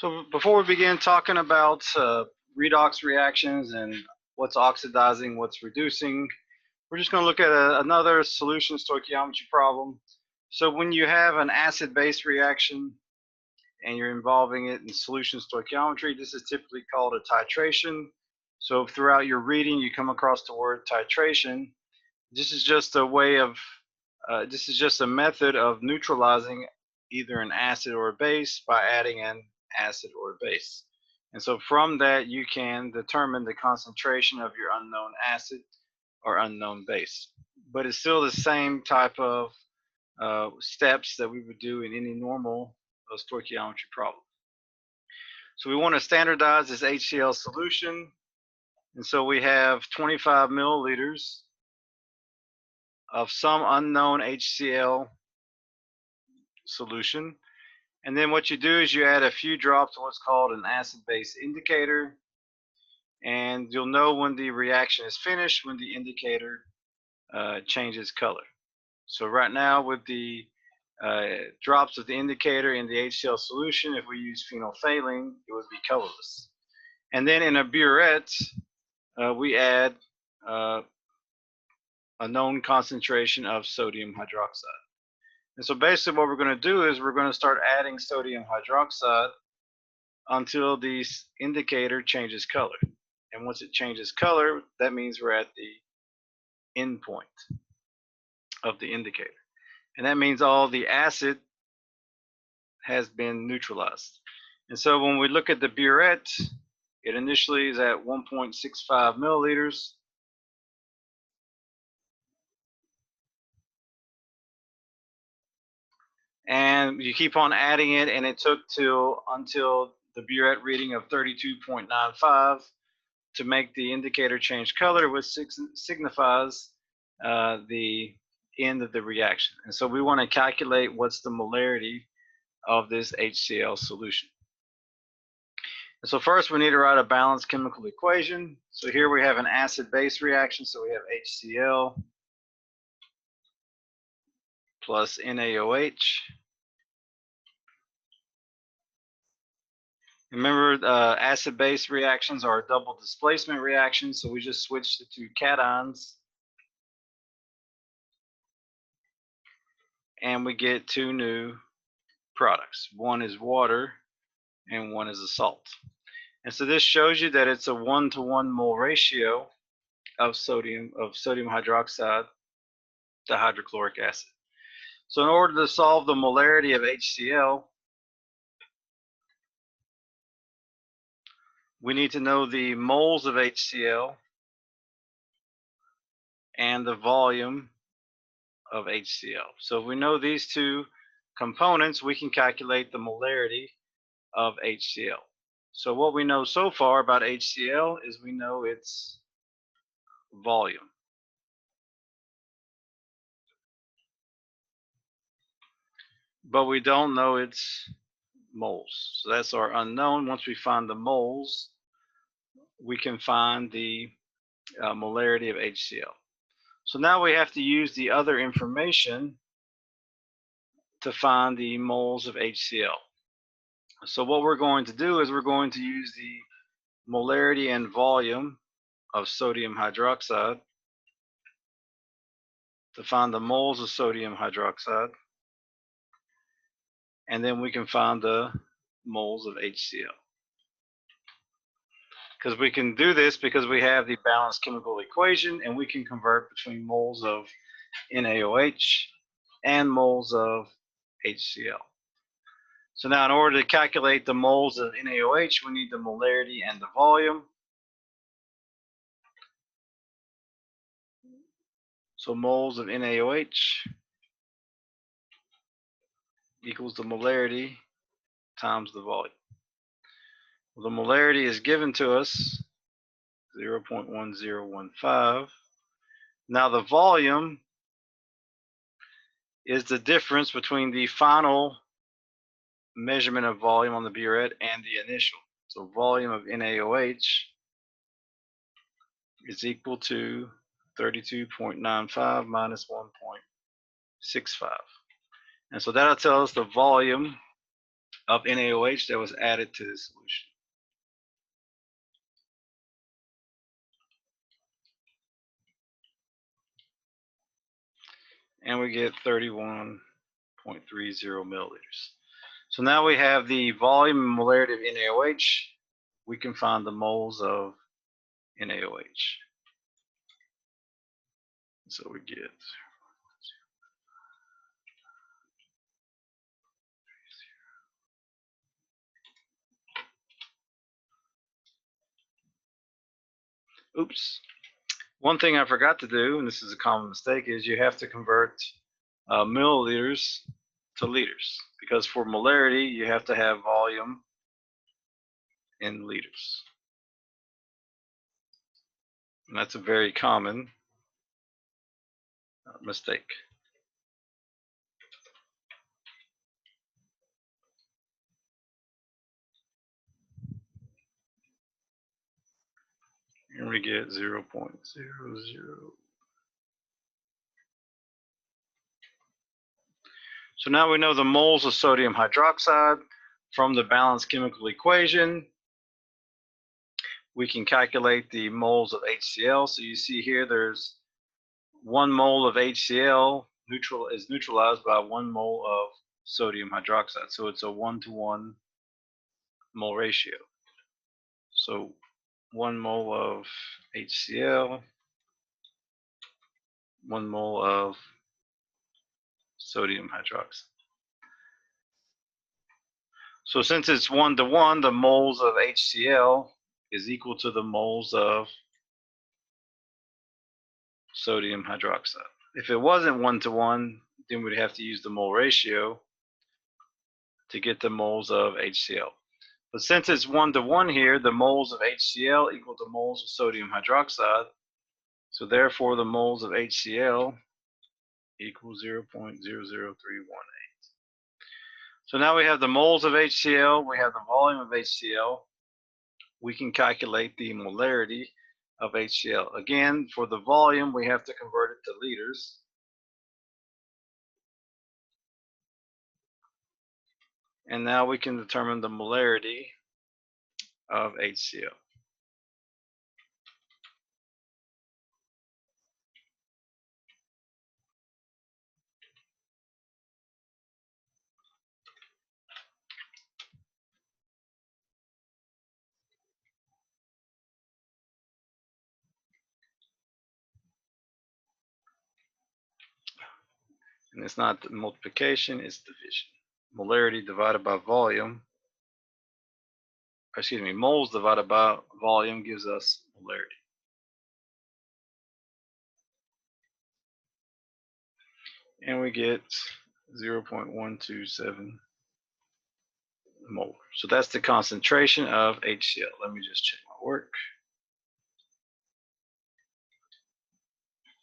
So before we begin talking about redox reactions and what's oxidizing, what's reducing, we're just going to look at another solution stoichiometry problem. So when you have an acid-base reaction and you're involving it in solution stoichiometry, this is typically called a titration. So if throughout your reading you come across the word titration, this is just a way of, this is just a method of neutralizing either an acid or a base by adding an acid or a base. And so from that you can determine the concentration of your unknown acid or unknown base. But it's still the same type of steps that we would do in any normal stoichiometry problem. So we want to standardize this HCl solution, and so we have 25 milliliters of some unknown HCl solution. And then what you do is you add a few drops of what's called an acid-base indicator, and you'll know when the reaction is finished when the indicator changes color. So right now with the drops of the indicator in the HCl solution, if we use phenolphthalein, it would be colorless. And then in a burette, we add a known concentration of sodium hydroxide. And so basically what we're going to do is we're going to start adding sodium hydroxide until the indicator changes color. And once it changes color, that means we're at the end point of the indicator. And that means all the acid has been neutralized. And so when we look at the burette, it initially is at 1.65 milliliters. And you keep on adding it, and it took until the burette reading of 32.95 to make the indicator change color, which signifies the end of the reaction. And so we want to calculate what's the molarity of this HCl solution. And so first we need to write a balanced chemical equation. So here we have an acid-base reaction, so we have HCl plus NaOH. Remember, acid-base reactions are a double displacement reaction, so we just switch the two cations and we get two new products. One is water and one is a salt. And so this shows you that it's a 1-to-1 mole ratio of sodium hydroxide to hydrochloric acid. So in order to solve the molarity of HCl, we need to know the moles of HCl and the volume of HCl. So if we know these two components, we can calculate the molarity of HCl. So what we know so far about HCl is we know its volume. But we don't know its moles. So that's our unknown. Once we find the moles, we can find the molarity of HCl. So now we have to use the other information to find the moles of HCl. So what we're going to do is we're going to use the molarity and volume of sodium hydroxide to find the moles of sodium hydroxide, and then we can find the moles of HCl. Because we can do this because we have the balanced chemical equation, and we can convert between moles of NaOH and moles of HCl. So now in order to calculate the moles of NaOH, we need the molarity and the volume. So moles of NaOH equals the molarity times the volume. Well, the molarity is given to us, 0.1015. Now the volume is the difference between the final measurement of volume on the burette and the initial. So volume of NaOH is equal to 32.95 minus 1.65. And so that'll tell us the volume of NaOH that was added to the solution. And we get 31.30 milliliters. So now we have the volume and molarity of NaOH. We can find the moles of NaOH. So we get oops. One thing I forgot to do, and this is a common mistake, is you have to convert milliliters to liters, because for molarity you have to have volume in liters. And that's a very common mistake. And we get 0.00. So now we know the moles of sodium hydroxide from the balanced chemical equation. We can calculate the moles of HCl. So you see here there's 1 mole of HCl is neutralized by 1 mole of sodium hydroxide. So it's a 1-to-1 mole ratio. So 1 mole of HCl, 1 mole of sodium hydroxide. So since it's 1-to-1, the moles of HCl is equal to the moles of sodium hydroxide. If it wasn't 1-to-1, then we'd have to use the mole ratio to get the moles of HCl. But since it's 1-to-1 here, the moles of HCl equal to moles of sodium hydroxide. So therefore, the moles of HCl equal 0.00318. So now we have the moles of HCl, we have the volume of HCl. We can calculate the molarity of HCl. Again, for the volume, we have to convert it to liters. And now we can determine the molarity of HCl. And it's not multiplication, it's division. Molarity divided by volume, excuse me, moles divided by volume gives us molarity. And we get 0.127 molar. So that's the concentration of HCl. Let me just check my work.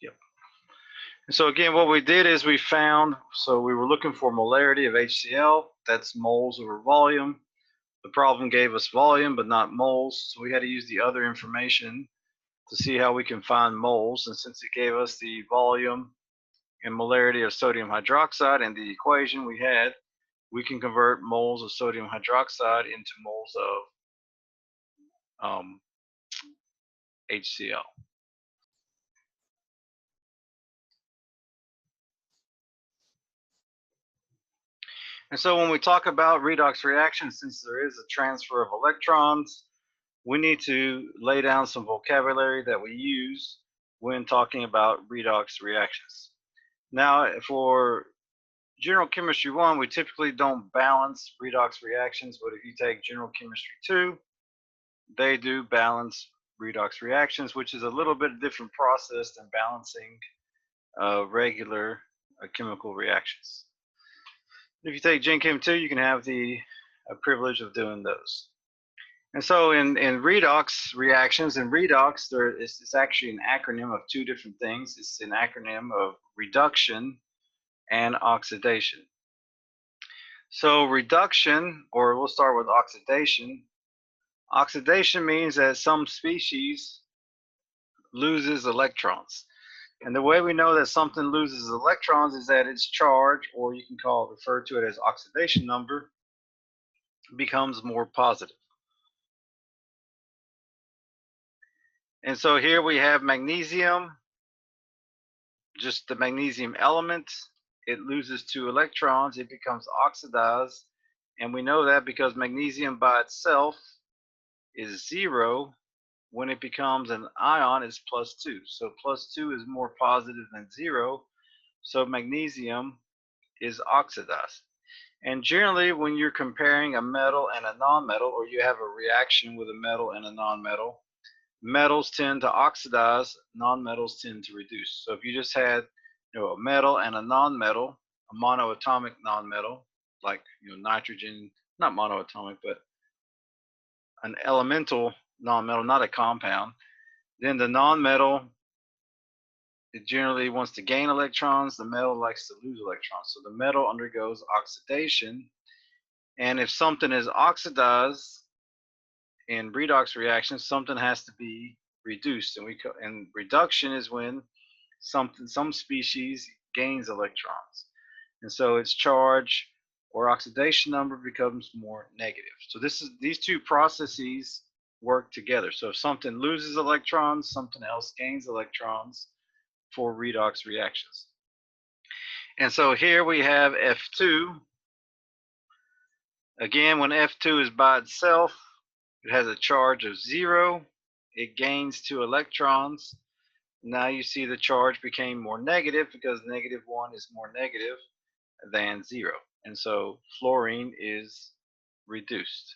Yep. And so again, what we did is we found, so we were looking for molarity of HCl, that's moles over volume. The problem gave us volume, but not moles, so we had to use the other information to see how we can find moles. And since it gave us the volume and molarity of sodium hydroxide in the equation we had, we can convert moles of sodium hydroxide into moles of HCl. And so when we talk about redox reactions, since there is a transfer of electrons, we need to lay down some vocabulary that we use when talking about redox reactions. Now, for General Chemistry 1, we typically don't balance redox reactions, but if you take General Chemistry 2, they do balance redox reactions, which is a little bit different process than balancing regular chemical reactions. If you take Gen Chem 2, you can have the privilege of doing those. And so in redox reactions, in redox, it's actually an acronym of 2 different things. It's an acronym of reduction and oxidation. So reduction, or we'll start with oxidation. Oxidation means that some species loses electrons. And the way we know that something loses electrons is that its charge, or you can refer to it as oxidation number, becomes more positive. And so here we have magnesium, just the magnesium element. It loses 2 electrons, it becomes oxidized, and we know that because magnesium by itself is 0. When it becomes an ion, it's +2. So +2 is more positive than 0, so magnesium is oxidized. And generally, when you're comparing a metal and a nonmetal, or you have a reaction with a metal and a nonmetal, metals tend to oxidize, nonmetals tend to reduce. So if you just had, a metal and a nonmetal, a monoatomic nonmetal, like nitrogen, not monoatomic, but an elemental nonmetal, not a compound, then the nonmetal, it generally wants to gain electrons, the metal likes to lose electrons. So the metal undergoes oxidation, and if something is oxidized in redox reactions, something has to be reduced, and reduction is when some species gains electrons, and so its charge or oxidation number becomes more negative. So these two processes work together. So if something loses electrons, something else gains electrons for redox reactions. And so here we have F2. Again, when F2 is by itself, it has a charge of 0. It gains 2 electrons. Now you see the charge became more negative because -1 is more negative than 0. And so fluorine is reduced.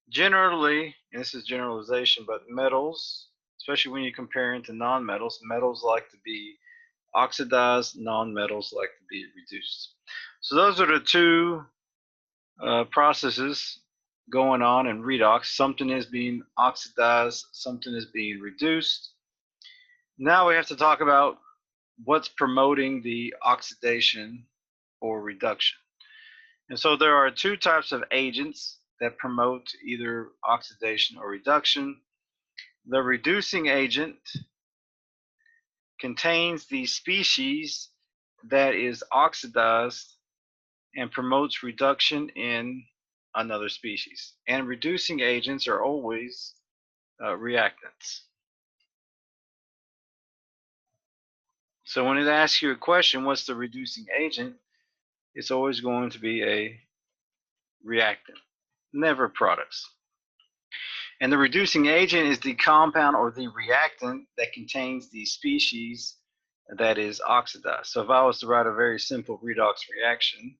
Generally, and this is generalization, but metals, especially when you compare it to nonmetals, metals like to be oxidized, nonmetals like to be reduced. So those are the two processes going on in redox. Something is being oxidized, something is being reduced. Now we have to talk about what's promoting the oxidation or reduction. And so there are two types of agents that promote either oxidation or reduction. The reducing agent contains the species that is oxidized and promotes reduction in another species. And reducing agents are always reactants. So when it asks you a question, what's the reducing agent? It's always going to be a reactant, never products. And the reducing agent is the compound or the reactant that contains the species that is oxidized. So if I was to write a very simple redox reaction,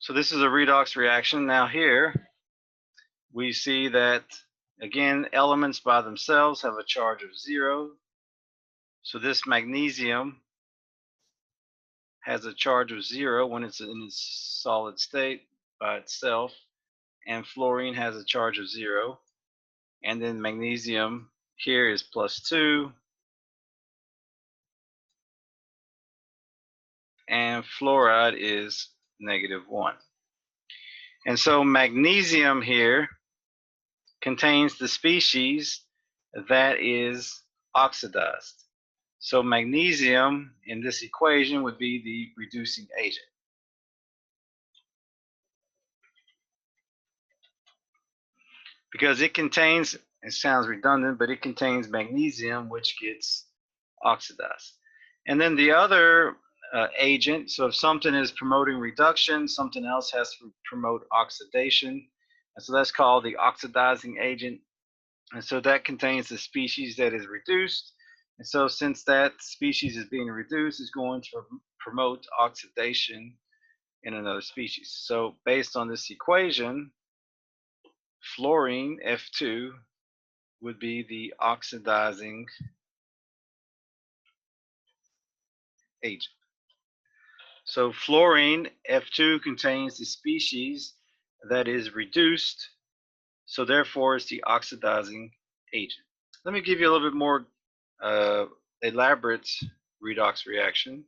so this is a redox reaction. Now here we see that, again, elements by themselves have a charge of 0. So this magnesium has a charge of 0 when it's in its solid state by itself, and fluorine has a charge of 0. And then magnesium here is +2, and fluoride is -1. And so magnesium here contains the species that is oxidized. So magnesium in this equation would be the reducing agent. Because it contains, it sounds redundant, but it contains magnesium, which gets oxidized. And then the other agent, so if something is promoting reduction, something else has to promote oxidation. And so that's called the oxidizing agent. And so that contains the species that is reduced. And so since that species is being reduced, it's going to promote oxidation in another species. So based on this equation, fluorine, F2, would be the oxidizing agent. So fluorine, F2, contains the species that is reduced, so therefore it's the oxidizing agent. Let me give you a little bit more elaborate redox reaction.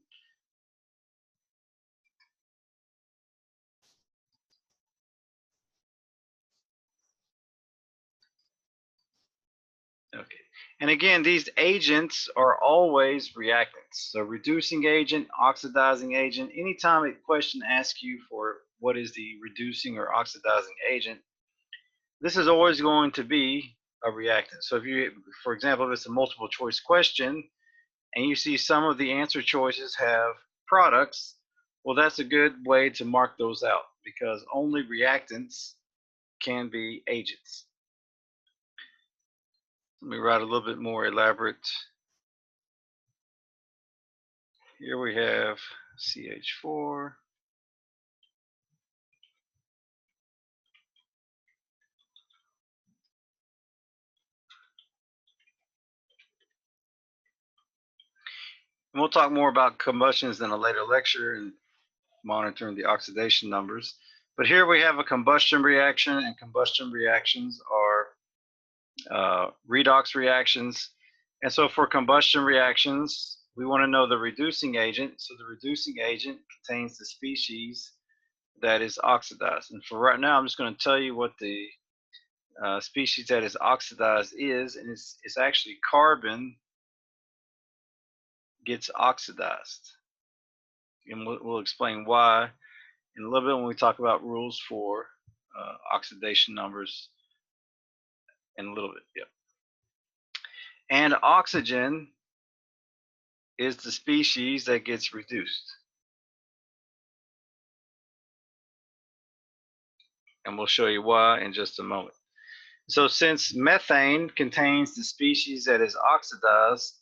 And again, these agents are always reactants. So reducing agent, oxidizing agent, anytime a question asks you for what is the reducing or oxidizing agent, this is always going to be a reactant. So if you, for example, if it's a multiple choice question and you see some of the answer choices have products, well, that's a good way to mark those out because only reactants can be agents. Let me write a little bit more elaborate. Here we have CH4. And we'll talk more about combustions in a later lecture and monitoring the oxidation numbers. But here we have a combustion reaction, and combustion reactions are redox reactions. And so for combustion reactions, we want to know the reducing agent. So the reducing agent contains the species that is oxidized. And for right now, I'm just going to tell you what the species that is oxidized is, and it's actually carbon gets oxidized. And we'll explain why in a little bit when we talk about rules for oxidation numbers in a little bit. Yep. And oxygen is the species that gets reduced. And we'll show you why in just a moment. So since methane contains the species that is oxidized,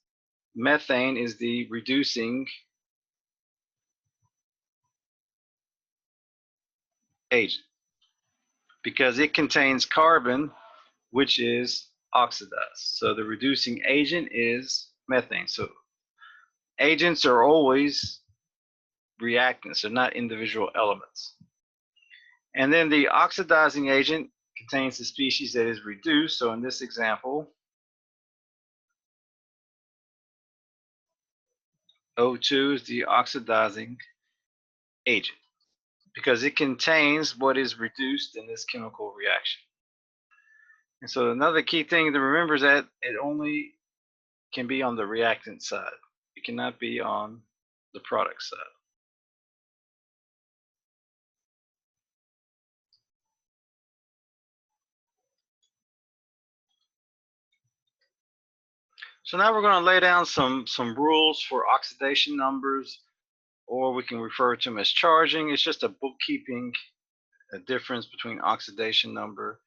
methane is the reducing agent because it contains carbon, which is oxidized. So the reducing agent is methane. So agents are always reactants, they're not individual elements. And then the oxidizing agent contains the species that is reduced. So in this example, O2 is the oxidizing agent because it contains what is reduced in this chemical reaction. And so another key thing to remember is that it only can be on the reactant side. It cannot be on the product side. So now we're going to lay down some rules for oxidation numbers, or we can refer to them as charging. It's just a bookkeeping difference between oxidation number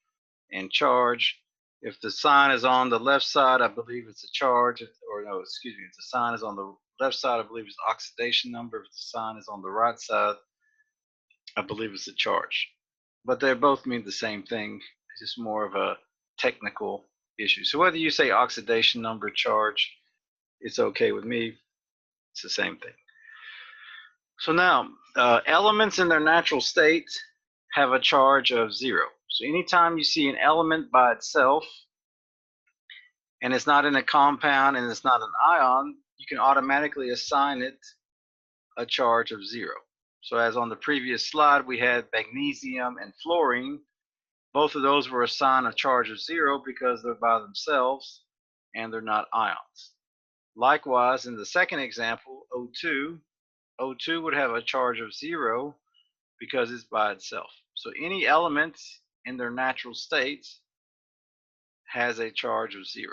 and charge. If the sign is on the left side, I believe it's a charge, or no, excuse me, if the sign is on the left side, I believe it's oxidation number. If the sign is on the right side, I believe it's a charge. But they both mean the same thing. It's just more of a technical issue. So whether you say oxidation number, charge, it's okay with me. It's the same thing. So now, elements in their natural state have a charge of 0. So anytime you see an element by itself, and it's not in a compound and it's not an ion, you can automatically assign it a charge of 0. So as on the previous slide, we had magnesium and fluorine. Both of those were assigned a charge of 0 because they're by themselves and they're not ions. Likewise, in the second example, O2 would have a charge of 0 because it's by itself. So any element in their natural states has a charge of 0.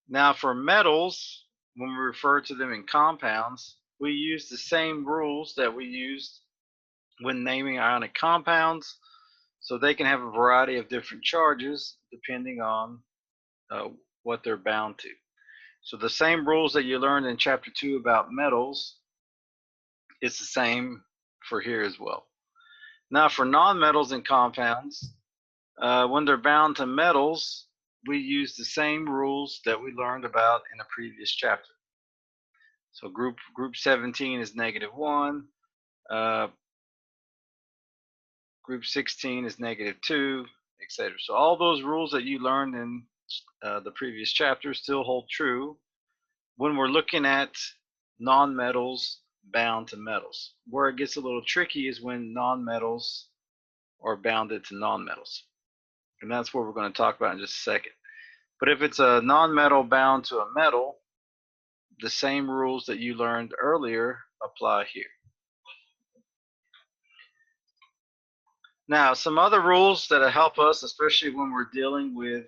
Now for metals, when we refer to them in compounds, we use the same rules that we used when naming ionic compounds. So they can have a variety of different charges depending on what they're bound to. So the same rules that you learned in chapter 2 about metals, it's the same for here as well. Now for nonmetals and compounds, when they're bound to metals, we use the same rules that we learned about in a previous chapter. So group 17 is -1, group 16 is -2, etc. So all those rules that you learned in the previous chapter still hold true when we're looking at nonmetals bound to metals. Where it gets a little tricky is when nonmetals are bounded to nonmetals. And that's what we're going to talk about in just a second. But if it's a nonmetal bound to a metal, the same rules that you learned earlier apply here. Now, some other rules that help us, especially when we're dealing with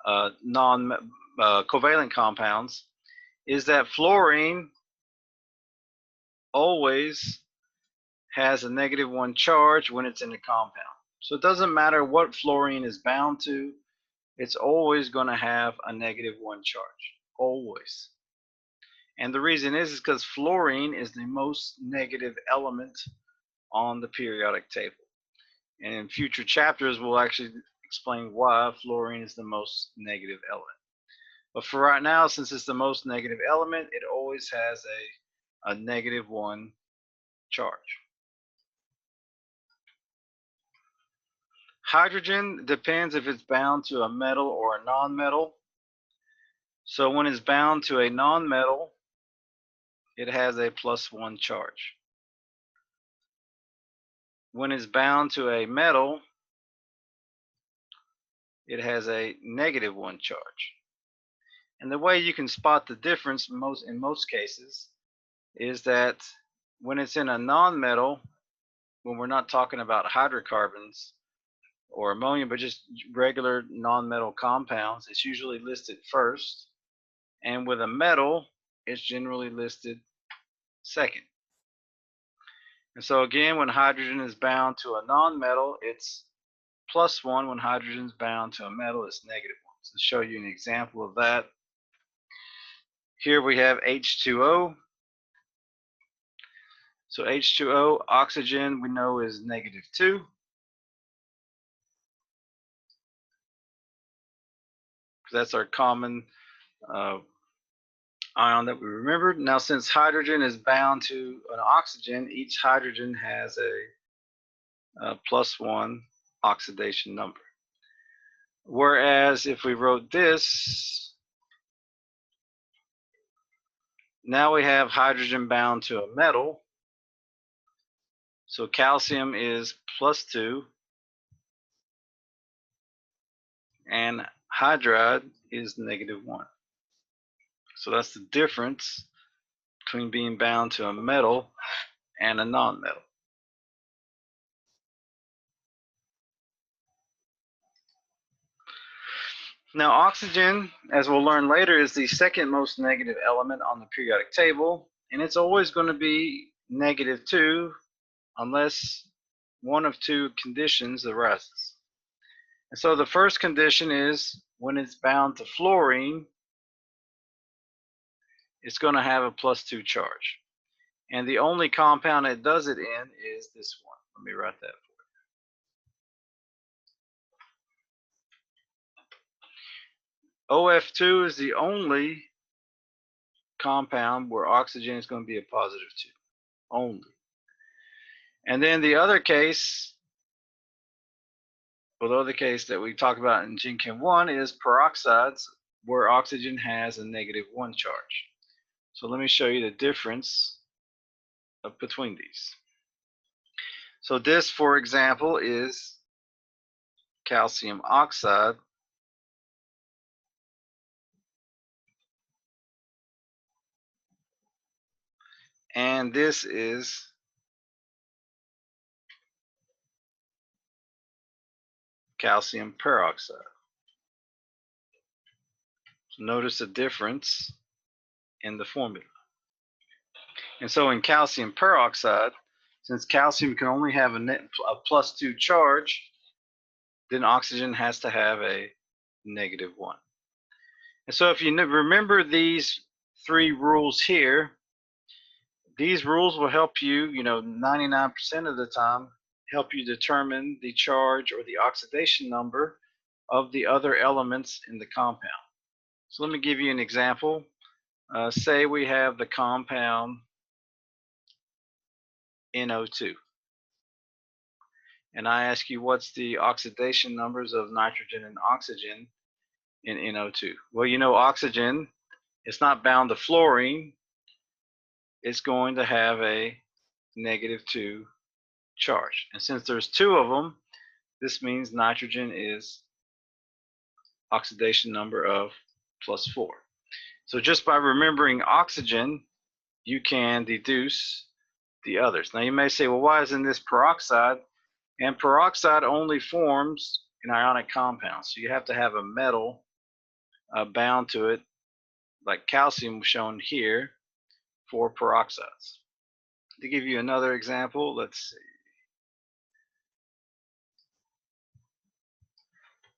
covalent compounds, is that fluorine always has a -1 charge when it's in a compound. So it doesn't matter what fluorine is bound to, it's always going to have a -1 charge, always. And the reason is because fluorine is the most negative element on the periodic table. And in future chapters, we'll actually explain why fluorine is the most negative element. But for right now, since it's the most negative element, it always has a -1 charge. Hydrogen depends if it's bound to a metal or a nonmetal. So when it's bound to a nonmetal, it has a +1 charge. When it's bound to a metal, it has a -1 charge. And the way you can spot the difference in most cases is that when it's in a nonmetal, when we're not talking about hydrocarbons or ammonia, but just regular nonmetal compounds, it's usually listed first. And with a metal, it's generally listed second. And so again, when hydrogen is bound to a nonmetal, it's +1. When hydrogen is bound to a metal, it's -1. So to show you an example of that, here we have H2O. So H2O, oxygen, we know is -2. That's our common ion that we remembered. Now, since hydrogen is bound to an oxygen, each hydrogen has a +1 oxidation number. Whereas if we wrote this, now we have hydrogen bound to a metal. So calcium is +2 and hydride is -1. So that's the difference between being bound to a metal and a nonmetal. Now, oxygen, as we'll learn later, is the second most negative element on the periodic table, and it's always going to be -2 unless one of two conditions arises. And so the first condition is when it's bound to fluorine, it's going to have a +2 charge. And the only compound it does it in is this one. Let me write that for you. OF2 is the only compound where oxygen is going to be a +2, only. And then the other case, well, the other case that we talk about in Gen Chem 1 is peroxides, where oxygen has a -1 charge. So let me show you the difference between these. So this, for example, is calcium oxide. And this is calcium peroxide. So notice the difference in the formula. And so in calcium peroxide, since calcium can only have a +2 charge, then oxygen has to have a -1. And so if you remember these three rules here, these rules will help you, 99% of the time, help you determine the charge or the oxidation number of the other elements in the compound. So let me give you an example. Say we have the compound NO2. And I ask you what's the oxidation numbers of nitrogen and oxygen in NO2. Well, oxygen, it's not bound to fluorine. It's going to have a -2 charge. And since there's two of them, this means nitrogen is oxidation number of +4. So just by remembering oxygen, you can deduce the others. Now you may say, well, why isn't this peroxide? And peroxide only forms an ionic compound. So you have to have a metal bound to it, like calcium shown here, for peroxides. To give you another example, let's see.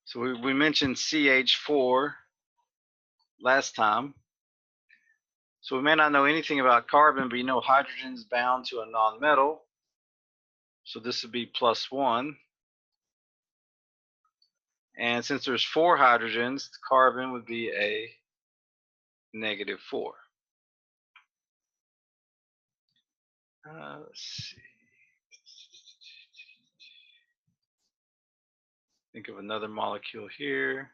So we mentioned CH4 last time. So we may not know anything about carbon, but you know hydrogen is bound to a nonmetal. So this would be +1. And since there's 4 hydrogens, carbon would be a -4. Let's see. Think of another molecule here.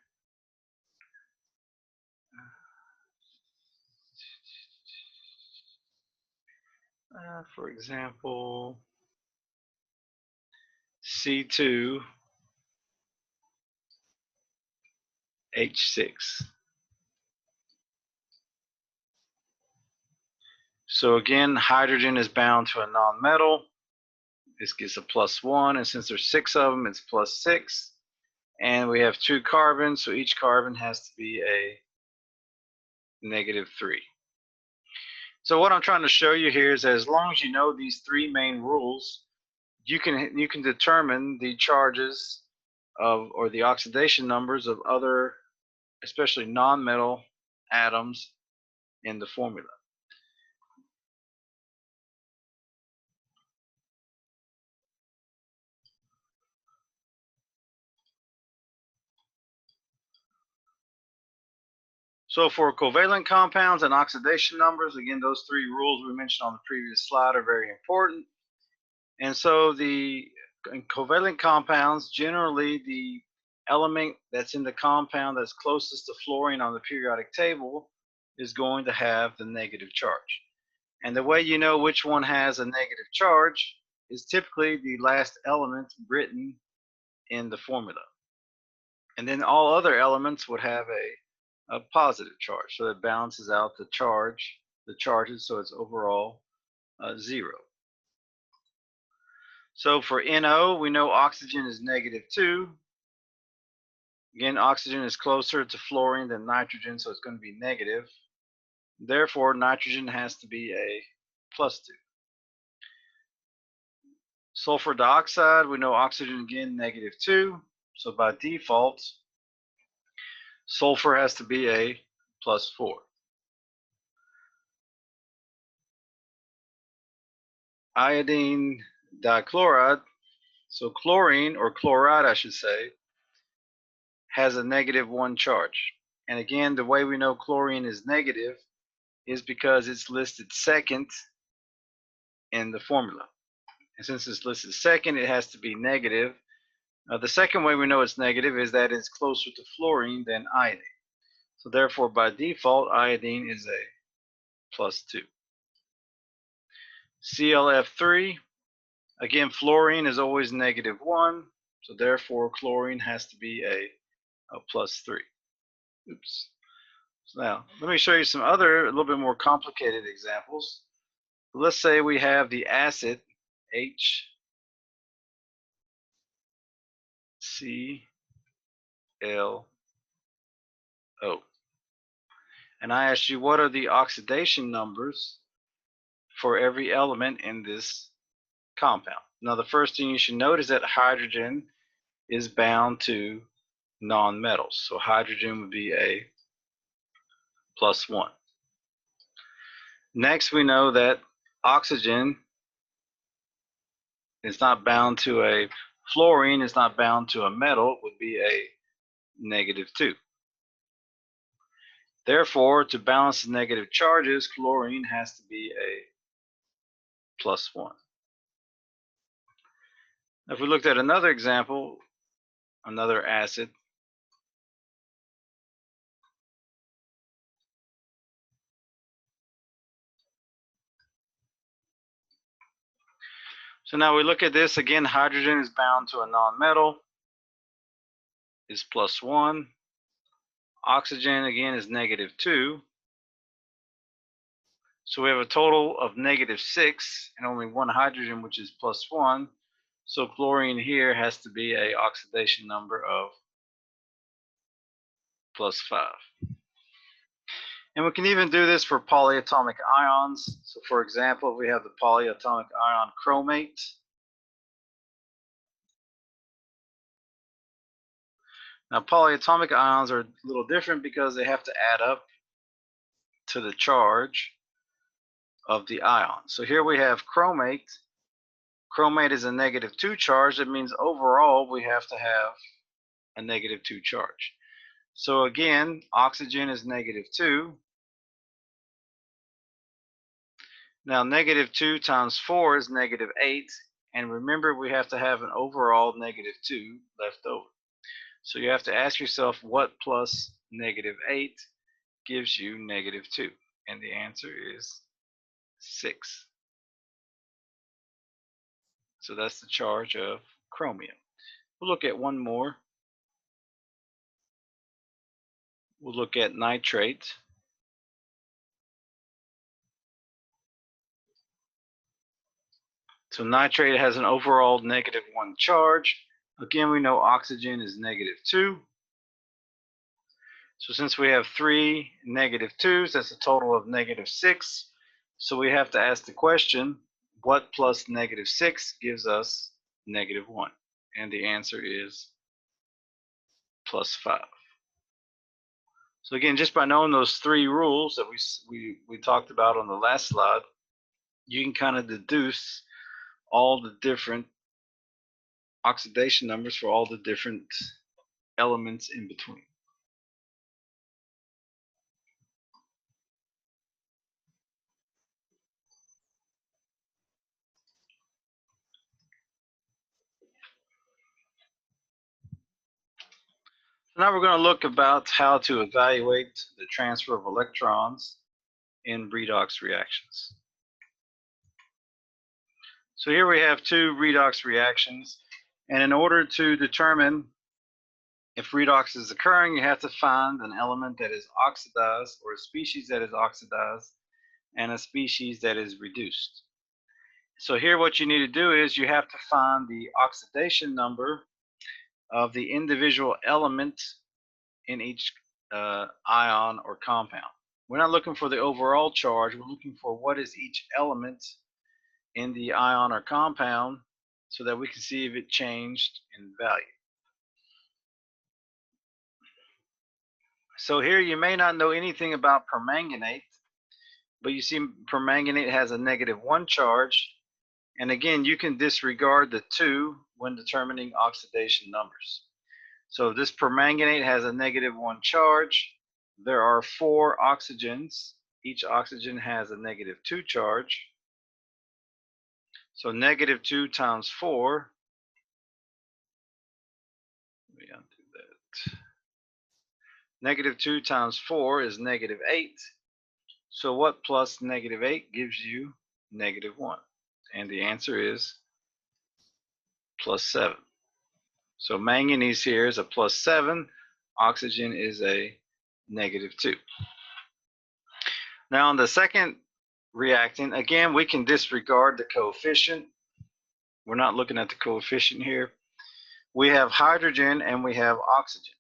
For example, C2H6. So again, hydrogen is bound to a nonmetal. This gets a +1, and since there's 6 of them, it's +6. And we have 2 carbons, so each carbon has to be a -3. So what I'm trying to show you here is that as long as you know these 3 main rules, you can determine the charges of, or the oxidation numbers of, other, especially nonmetal atoms in the formula. So for covalent compounds and oxidation numbers, again, those 3 rules we mentioned on the previous slide are very important. And so in covalent compounds, generally the element that's in the compound that's closest to fluorine on the periodic table is going to have the negative charge. And the way you know which one has a negative charge is typically the last element written in the formula. And then all other elements would have a positive charge, so it balances out the charges, so it's overall 0. So for NO, we know oxygen is -2. Again, oxygen is closer to fluorine than nitrogen, so it's going to be negative. Therefore, nitrogen has to be a +2. Sulfur dioxide, we know oxygen again -2. So by default, sulfur has to be a +4. Iodine dichloride, so chlorine, or chloride I should say, has a -1 charge. And again, the way we know chlorine is negative is because it's listed second in the formula. And since it's listed second, it has to be negative. The second way we know it's negative is that it's closer to fluorine than iodine. So therefore, by default, iodine is a +2. ClF3, again, fluorine is always -1, so therefore chlorine has to be a +3. Oops. So now, let me show you some other, a little bit more complicated examples. Let's say we have the acid HClO. And I asked you, what are the oxidation numbers for every element in this compound? Now, the first thing you should note is that hydrogen is bound to nonmetals. So hydrogen would be a +1. Next, we know that oxygen is not bound to a fluorine, is not bound to a metal, it would be a -2. Therefore, to balance the negative charges, chlorine has to be a +1. If we looked at another example, another acid, so now we look at this again, hydrogen is bound to a nonmetal, is +1. Oxygen again is -2. So we have a total of -6 and only one hydrogen, which is +1. So chlorine here has to be a oxidation number of +5. And we can even do this for polyatomic ions. So for example, we have the polyatomic ion chromate. Now polyatomic ions are a little different because they have to add up to the charge of the ion. So here we have chromate. Chromate is a -2 charge. That means overall we have to have a -2 charge. So again, oxygen is -2. Now -2 times 4 is -8. And remember, we have to have an overall -2 left over. So you have to ask yourself what plus -8 gives you -2. And the answer is 6. So that's the charge of chromium. We'll look at one more. We'll look at nitrate. So nitrate has an overall -1 charge. Again, we know oxygen is -2. So since we have 3 -2s, that's a total of -6. So we have to ask the question, what plus -6 gives us -1? And the answer is +5. So again, just by knowing those 3 rules that we talked about on the last slide, you can kind of deduce all the different oxidation numbers for all the different elements in between. So now we're going to look about how to evaluate the transfer of electrons in redox reactions. So here we have 2 redox reactions, and in order to determine if redox is occurring, you have to find an element that is oxidized, or a species that is oxidized, and a species that is reduced. So here what you need to do is you have to find the oxidation number of the individual element in each ion or compound. We're not looking for the overall charge, we're looking for what is each element in the ion or compound so that we can see if it changed in value. So here you may not know anything about permanganate, but you see permanganate has a -1 charge, and again you can disregard the 2 when determining oxidation numbers. So this permanganate has a -1 charge. There are 4 oxygens. Each oxygen has a -2 charge. So -2 times 4, let me undo that. -2 times 4 is -8. So what plus -8 gives you -1? And the answer is +7. So manganese here is a +7. Oxygen is a -2. Now on the second reactant, again, we can disregard the coefficient. We're not looking at the coefficient here. We have hydrogen and we have oxygen.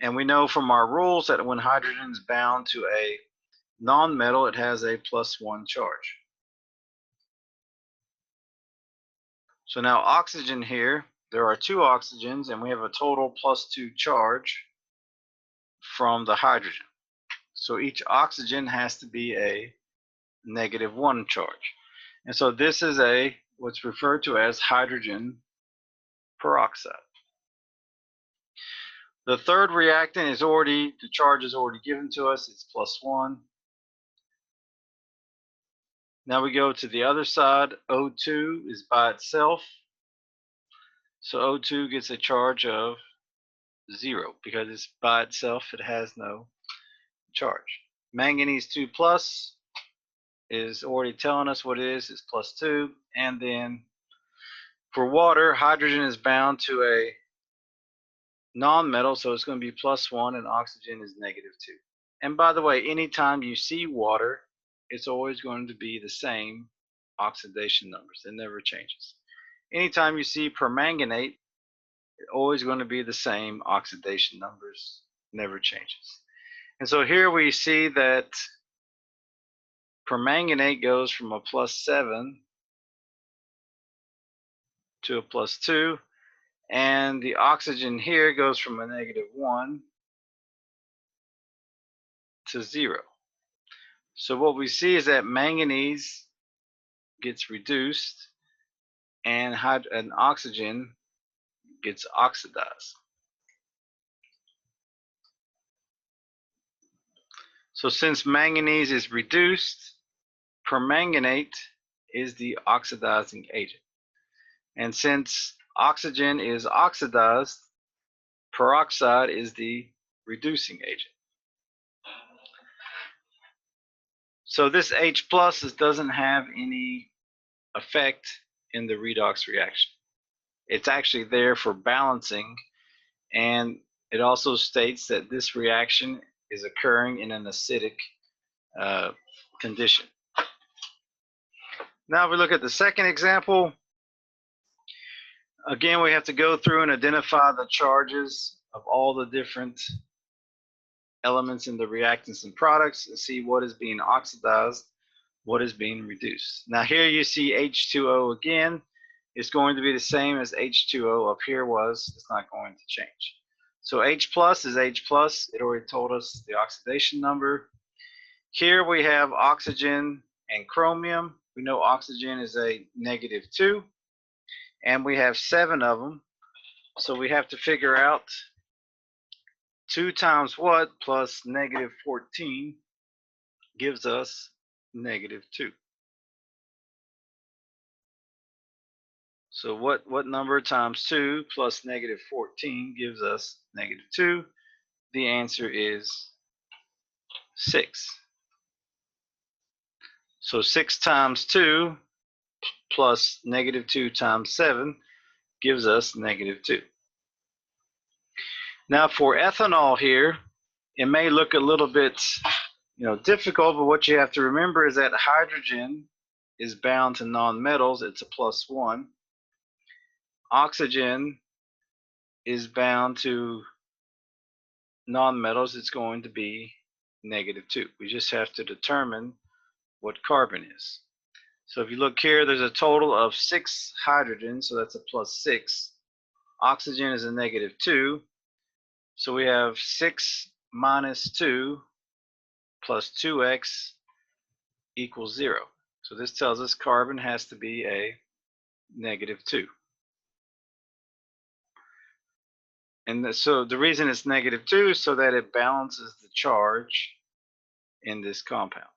And we know from our rules that when hydrogen is bound to a nonmetal, it has a +1 charge. So now oxygen here, there are 2 oxygens and we have a total +2 charge from the hydrogen. So each oxygen has to be a -1 charge. And so this is what's referred to as hydrogen peroxide. The third reactant is the charge is already given to us, it's +1. Now we go to the other side, O2 is by itself. So O2 gets a charge of 0 because it's by itself, it has no charge. Manganese 2 plus is already telling us what it is, it's +2. And then for water, hydrogen is bound to a non-metal, so it's going to be +1, and oxygen is -2. And by the way, anytime you see water, it's always going to be the same oxidation numbers. It never changes. Anytime you see permanganate, it's always going to be the same oxidation numbers. Never changes. And so here we see that permanganate goes from a +7 to a +2, and the oxygen here goes from a -1 to 0. So what we see is that manganese gets reduced and oxygen gets oxidized. So since manganese is reduced, permanganate is the oxidizing agent. And since oxygen is oxidized, peroxide is the reducing agent. So this H plus doesn't have any effect in the redox reaction. It's actually there for balancing, and it also states that this reaction is occurring in an acidic condition. Now if we look at the second example, again we have to go through and identify the charges of all the different elements in the reactants and products and see what is being oxidized, what is being reduced. Now here you see H2O again. It's going to be the same as H2O up here was. It's not going to change. So H plus is H plus. It already told us the oxidation number. Here we have oxygen and chromium. We know oxygen is a -2, and we have 7 of them. So we have to figure out 2 times what plus -14 gives us -2. So what number times 2 plus -14 gives us -2? The answer is 6. So 6 times 2 plus -2 times 7 gives us -2. Now for ethanol here, it may look a little bit difficult, but what you have to remember is that hydrogen is bound to nonmetals. It's a +1. Oxygen is bound to nonmetals. It's going to be -2. We just have to determine what carbon is. So if you look here, there's a total of 6 hydrogens, so that's a +6. Oxygen is a -2, so we have 6 minus 2 plus 2x equals 0. So this tells us carbon has to be a -2. And so the reason it's -2 is so that it balances the charge in this compound.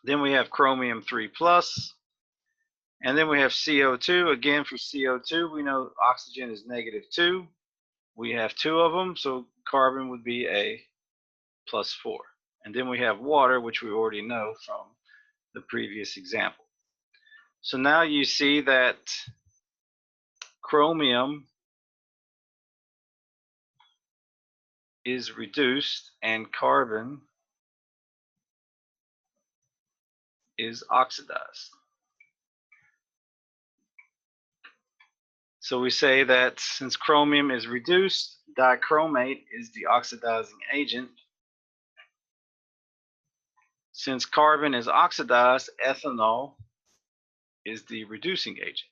Then we have chromium 3 plus, and then we have CO2. Again, for CO2, we know oxygen is -2. We have 2 of them, so carbon would be a +4. And then we have water, which we already know from the previous example. So now you see that chromium is reduced and carbon is oxidized. So we say that since chromium is reduced, dichromate is the oxidizing agent. Since carbon is oxidized, ethanol is the reducing agent.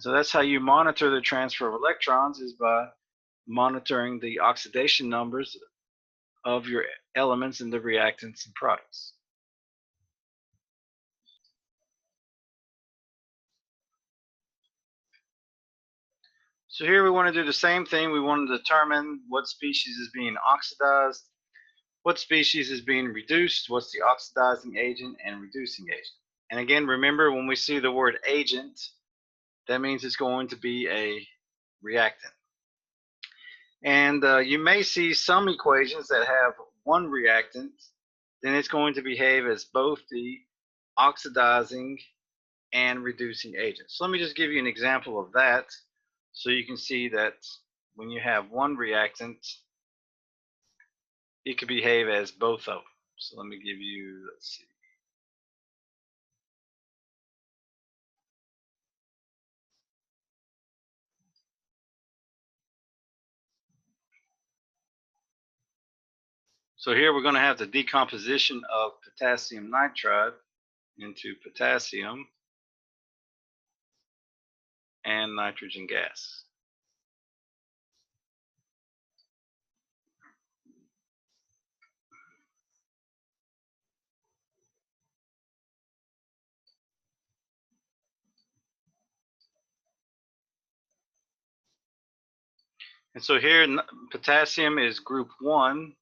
So that's how you monitor the transfer of electrons, is by monitoring the oxidation numbers of your elements in the reactants and products. So here we want to do the same thing. We want to determine what species is being oxidized, what species is being reduced, what's the oxidizing agent and reducing agent. And again, remember when we see the word agent, that means it's going to be a reactant. And you may see some equations that have one reactant, then it's going to behave as both the oxidizing and reducing agent. So let me just give you an example of that so you can see that when you have one reactant, it could behave as both of them. So let me give you, let's see. So here we're going to have the decomposition of potassium nitride into potassium and nitrogen gas. And so here potassium is group 1,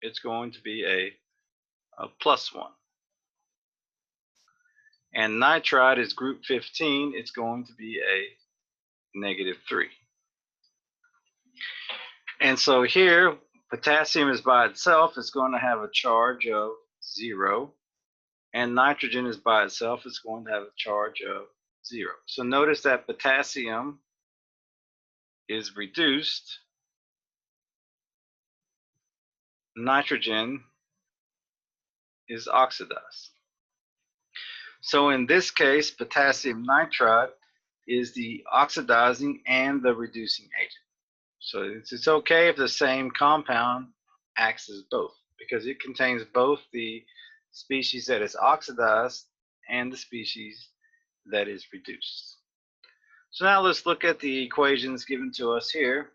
it's going to be a +1. And nitride is group 15, it's going to be a -3. And so here, potassium is by itself, it's going to have a charge of 0. And nitrogen is by itself, it's going to have a charge of 0. So notice that potassium is reduced, nitrogen is oxidized. So in this case, potassium nitride is the oxidizing and the reducing agent. So it's okay if the same compound acts as both, because it contains both the species that is oxidized and the species that is reduced. So now let's look at the equations given to us here.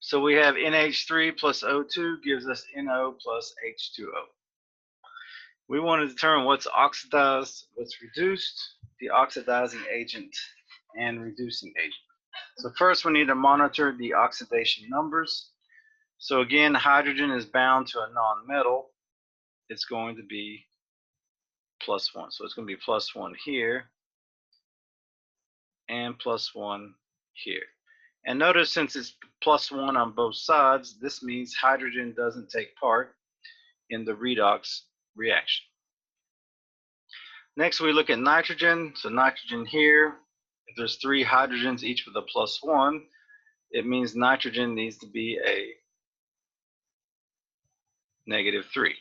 So we have NH3 plus O2 gives us NO plus H2O. We want to determine what's oxidized, what's reduced, the oxidizing agent, and reducing agent. So first we need to monitor the oxidation numbers. So again, hydrogen is bound to a non-metal. It's going to be +1. So it's going to be +1 here and +1 here. And notice since it's +1 on both sides, this means hydrogen doesn't take part in the redox reaction. Next we look at nitrogen. So nitrogen here, if there's 3 hydrogens each with a +1, it means nitrogen needs to be a -3.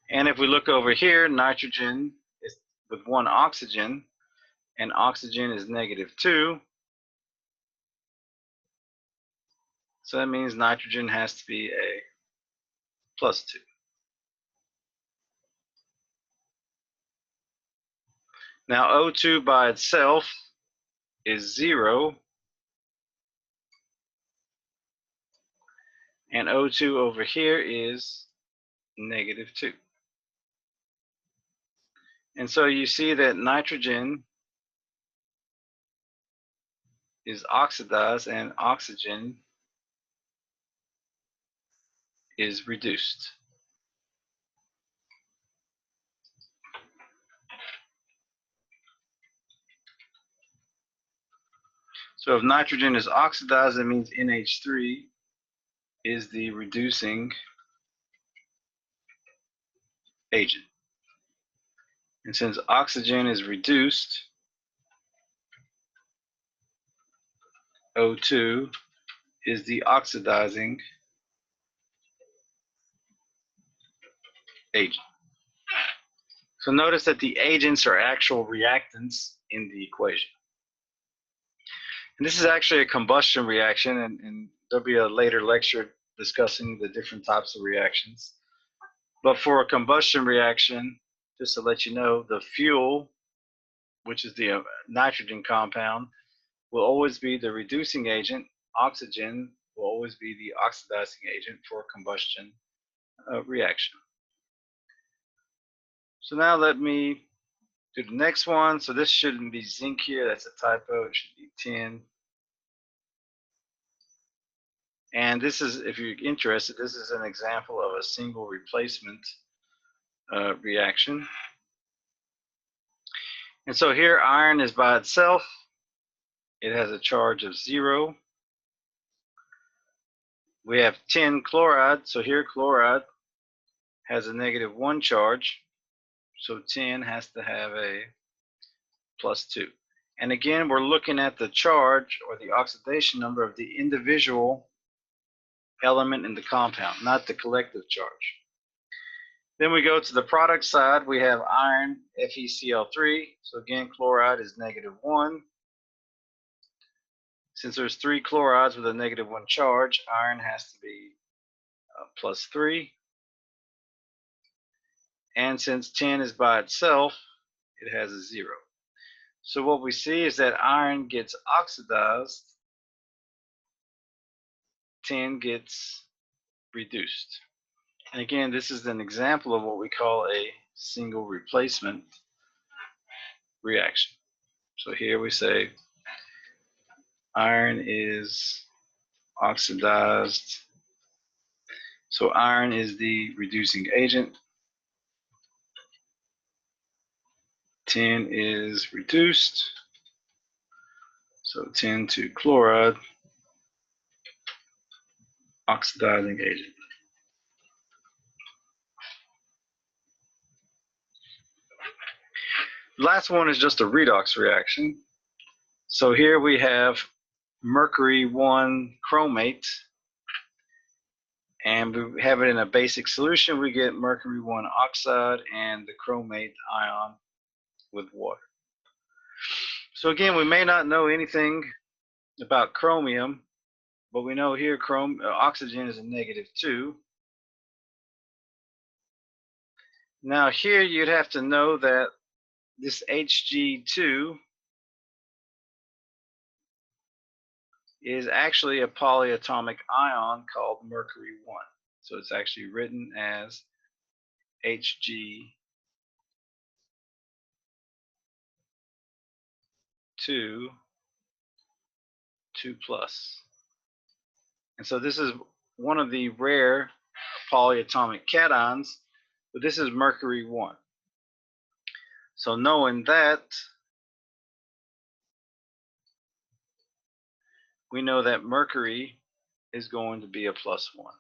And if we look over here, nitrogen is with 1 oxygen, and oxygen is -2. So that means nitrogen has to be a +2. Now O2 by itself is 0, and O2 over here is -2. And so you see that nitrogen is oxidized and oxygen is reduced. So if nitrogen is oxidized, that means NH3 is the reducing agent. And since oxygen is reduced, O2 is the oxidizing agent. So notice that the agents are actual reactants in the equation. And this is actually a combustion reaction, and there'll be a later lecture discussing the different types of reactions. But for a combustion reaction, just to let you know, the fuel, which is the nitrogen compound, will always be the reducing agent. Oxygen will always be the oxidizing agent for a combustion reaction. So now let me do the next one. So this shouldn't be zinc here, that's a typo, it should be tin. And this is, if you're interested, this is an example of a single replacement reaction. And so here iron is by itself, it has a charge of 0. We have tin chloride, so here chloride has a -1 charge, so tin has to have a +2. And again, we're looking at the charge or the oxidation number of the individual element in the compound, not the collective charge. Then we go to the product side. We have iron, FeCl3. So again, chloride is -1. Since there's 3 chlorides with a -1 charge, iron has to be +3. And since 10 is by itself, it has a 0. So what we see is that iron gets oxidized, 10 gets reduced. And again, this is an example of what we call a single replacement reaction. So here we say iron is oxidized. So iron is the reducing agent. 10 is reduced. So 10 to chloride, oxidizing agent. The last one is just a redox reaction. So here we have mercury 1 chromate, and we have it in a basic solution. We get mercury 1 oxide and the chromate ion with water. So again, we may not know anything about chromium, but we know here oxygen is a -2. Now here you'd have to know that this Hg2 is actually a polyatomic ion called mercury 1. So it's actually written as Hg2 2+. And so this is one of the rare polyatomic cations, but this is mercury 1. So knowing that, we know that mercury is going to be a +1.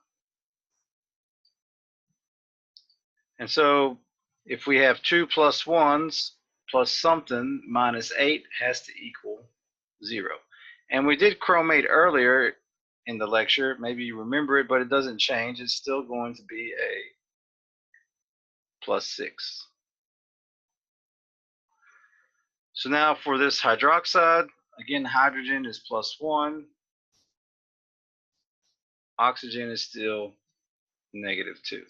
And so if we have 2 +1s plus something minus 8 has to equal 0. And we did chromate earlier in the lecture. Maybe you remember it, but it doesn't change. It's still going to be a +6. So now for this hydroxide, again, hydrogen is +1. Oxygen is still -2.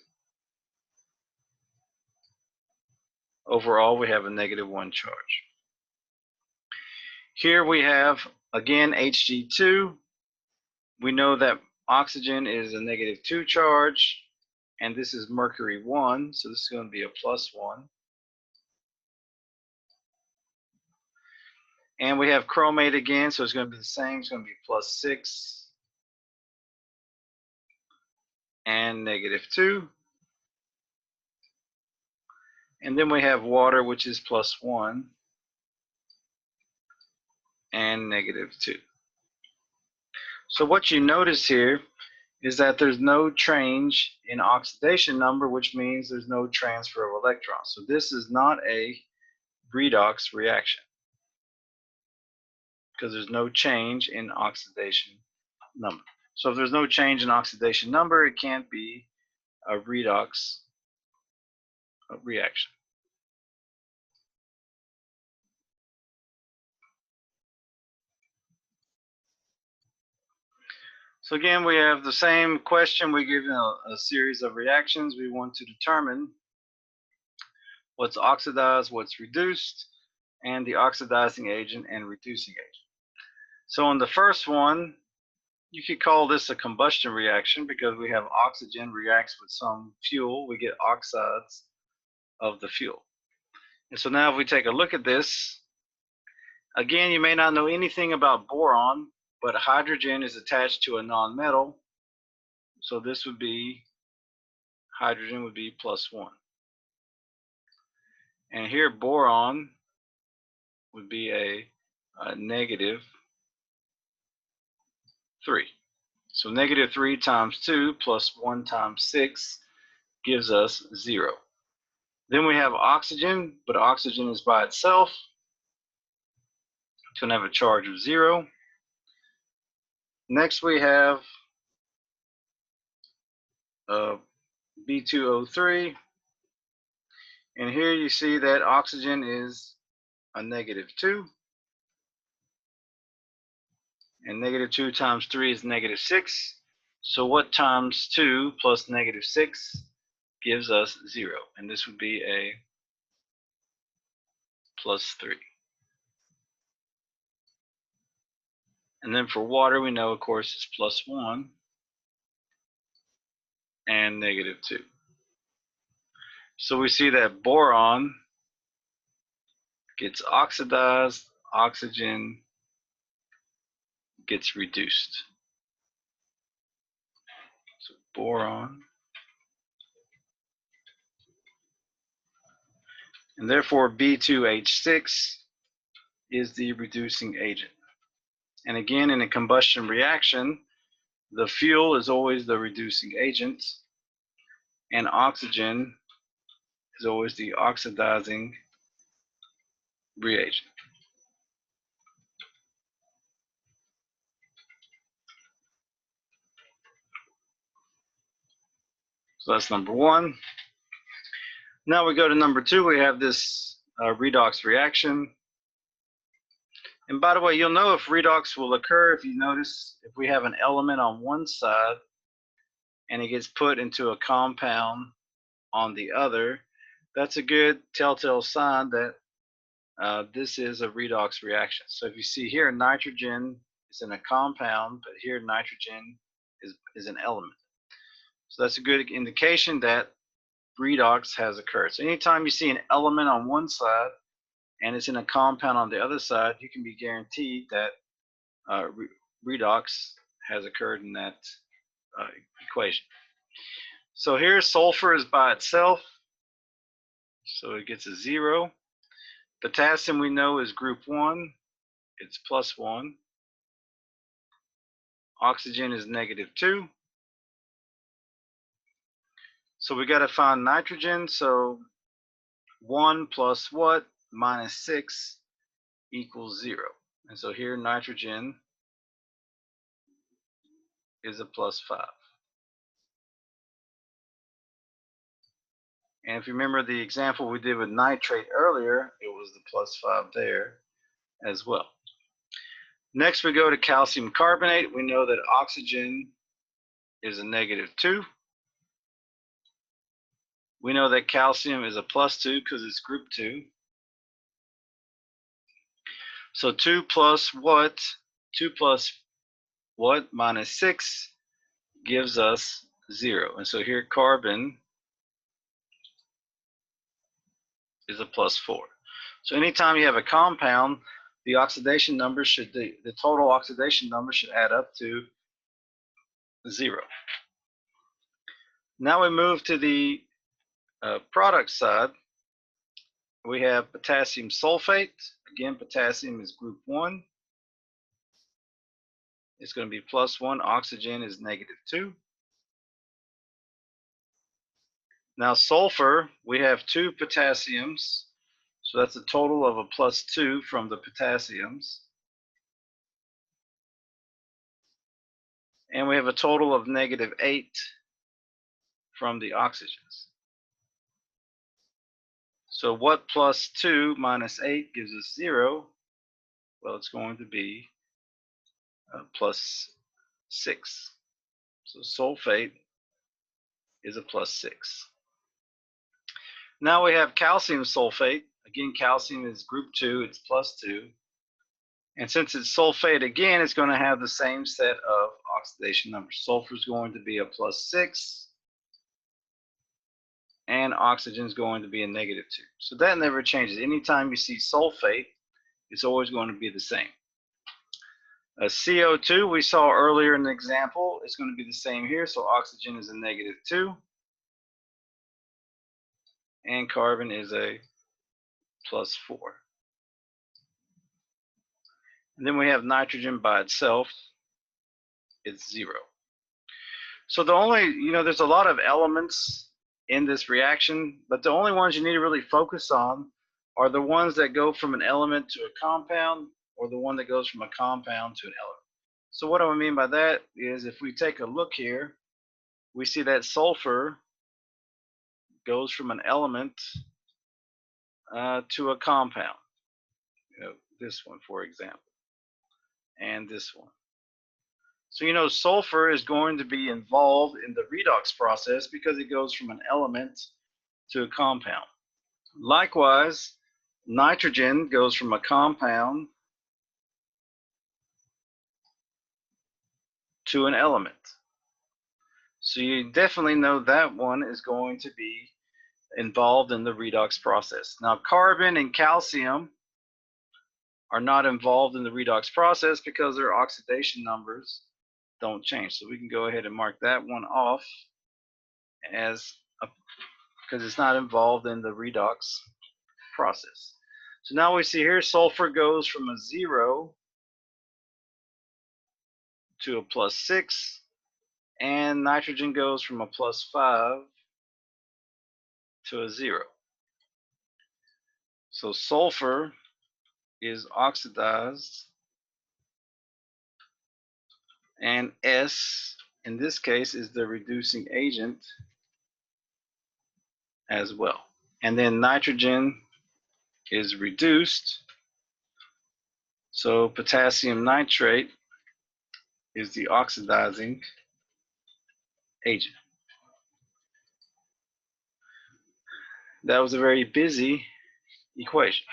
Overall, we have a -1 charge. Here we have, again, Hg2. We know that oxygen is a -2 charge, and this is mercury 1, so this is going to be a +1. And we have chromate again, so it's going to be the same. It's going to be +6 and -2. And then we have water, which is +1 and -2. So what you notice here is that there's no change in oxidation number, which means there's no transfer of electrons. So this is not a redox reaction because there's no change in oxidation number. So if there's no change in oxidation number, it can't be a redox reaction. So again, we have the same question. We give a series of reactions. We want to determine what's oxidized, what's reduced, and the oxidizing agent and reducing agent. So on the first one, you could call this a combustion reaction because we have oxygen reacts with some fuel. We get oxides of the fuel. And so now if we take a look at this, again, you may not know anything about boron, but hydrogen is attached to a nonmetal. So this would be, hydrogen would be +1. And here boron would be a -3. So -3 times 2 plus 1 times 6 gives us 0. Then we have oxygen, but oxygen is by itself. It's going to have a charge of 0. Next we have B2O3, and here you see that oxygen is a -2, and -2 times 3 is -6. So what times 2 plus -6 gives us 0, and this would be a +3. And then for water, we know, of course, it's +1 and -2. So we see that boron gets oxidized, oxygen gets reduced. So boron, and therefore B2H6 is the reducing agent. And again, in a combustion reaction, the fuel is always the reducing agent, and oxygen is always the oxidizing reagent. So that's number 1. Now we go to number 2. We have this redox reaction. And by the way, you'll know if redox will occur if you notice if we have an element on one side and it gets put into a compound on the other. That's a good telltale sign that this is a redox reaction. So if you see here, nitrogen is in a compound, but here nitrogen is an element. So that's a good indication that redox has occurred. So anytime you see an element on one side and it's in a compound on the other side, you can be guaranteed that redox has occurred in that equation. So here sulfur is by itself, so it gets a 0. Potassium we know is group 1, it's +1. Oxygen is -2. So we got to find nitrogen, so 1 plus what? -6 equals 0. And so here nitrogen is a +5. And if you remember the example we did with nitrate earlier, it was the +5 there as well. Next we go to calcium carbonate. We know that oxygen is a -2. We know that calcium is a +2 because it's group 2. So 2 plus what? 2 plus what? -6 gives us 0. And so here carbon is a +4. So anytime you have a compound, the oxidation number should, the total oxidation number should add up to 0. Now we move to the product side. We have potassium sulfate. Again, potassium is group 1. It's going to be +1. Oxygen is -2. Now sulfur, we have 2 potassiums. So that's a total of a +2 from the potassiums. And we have a total of -8 from the oxygens. So what +2 -8 gives us 0? Well, it's going to be +6. So sulfate is a +6. Now we have calcium sulfate. Again, calcium is group 2, it's +2. And since it's sulfate again, it's going to have the same set of oxidation numbers. Sulfur is going to be a +6, and oxygen is going to be a -2. So that never changes. Anytime you see sulfate, it's always going to be the same. CO2 we saw earlier in the example, it's going to be the same here. So oxygen is a -2, and carbon is a +4. And then we have nitrogen by itself, it's 0. So the only, there's a lot of elements in this reaction, but the only ones you need to really focus on are the ones that go from an element to a compound or the one that goes from a compound to an element. So what do I mean by that is if we take a look here, we see that sulfur goes from an element to a compound. This one, for example, and this one. So sulfur is going to be involved in the redox process because it goes from an element to a compound. Likewise, nitrogen goes from a compound to an element. So you definitely know that one is going to be involved in the redox process. Now, carbon and calcium are not involved in the redox process because their oxidation numbers don't change. So we can go ahead and mark that one off as because it's not involved in the redox process. So now we see here sulfur goes from a 0 to a +6, and nitrogen goes from a +5 to a 0. So sulfur is oxidized, and S in this case is the reducing agent as well. And then nitrogen is reduced, so potassium nitrate is the oxidizing agent. That was a very busy equation.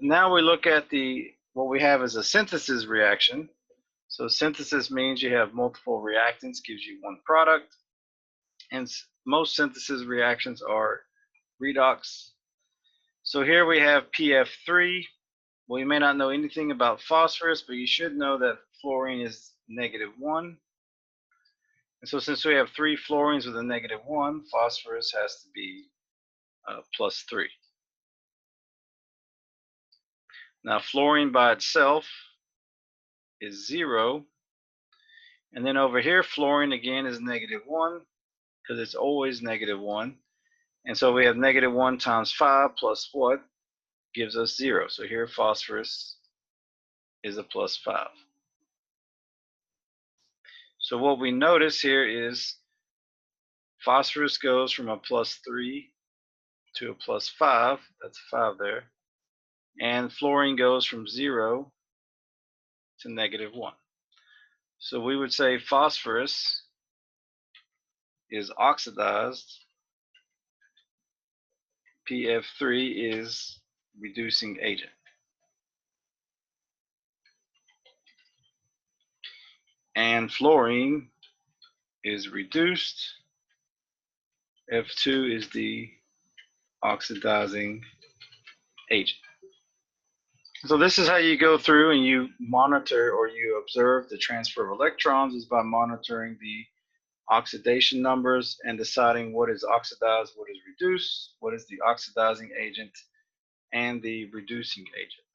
Now we look at what we have as a synthesis reaction. So synthesis means you have multiple reactants, gives you one product. And most synthesis reactions are redox. So here we have PF3. Well, you may not know anything about phosphorus, but you should know that fluorine is -1. And so since we have 3 fluorines with a -1, phosphorus has to be +3. Now fluorine by itself is 0. And then over here, fluorine again is -1 because it's always -1. And so we have -1 times 5 plus what gives us 0. So here phosphorus is a +5. So what we notice here is phosphorus goes from a +3 to a +5. That's 5 there. And fluorine goes from 0 to -1. So we would say phosphorus is oxidized. PF3 is reducing agent. And fluorine is reduced. F2 is the oxidizing agent. So this is how you go through and you monitor or you observe the transfer of electrons is by monitoring the oxidation numbers and deciding what is oxidized, what is reduced, what is the oxidizing agent, and the reducing agent.